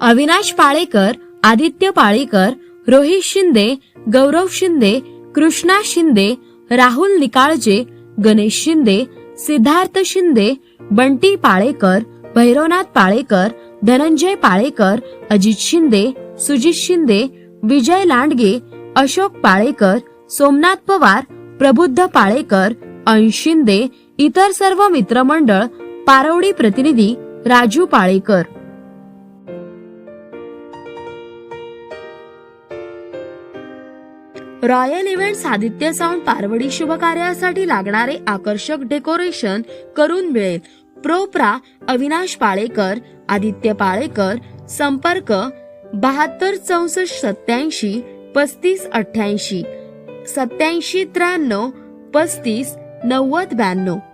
अविनाश पाळेकर, आदित्य पाळेकर, रोहित शिंदे, गौरव शिंदे, कृष्णा शिंदे, राहुल निकाळजे, गणेश शिंदे, सिद्धार्थ शिंदे, बंटी पाळेकर, भैरवनाथ पाळेकर, धनंजय पाळेकर, अजित शिंदे, सुजित शिंदे, विजय लांडगे, अशोक पाळेकर, सोमनाथ पवार, प्रबुद्ध पाळेकर, अंश शिंदे, इतर सर्व मित्रमंडळ, पारवडी प्रतिनिधी Raju Palekar. Royal Events Aditya Sound Parawadi शुभ कार्यासाठी लागणारे आकर्षक डेकोरेशन करून मिळेल. प्रोप्रा अविनाश पाळेकर, आदित्य पाळेकर. संपर्क 72 64 87 35 88 87 93 35 90 92.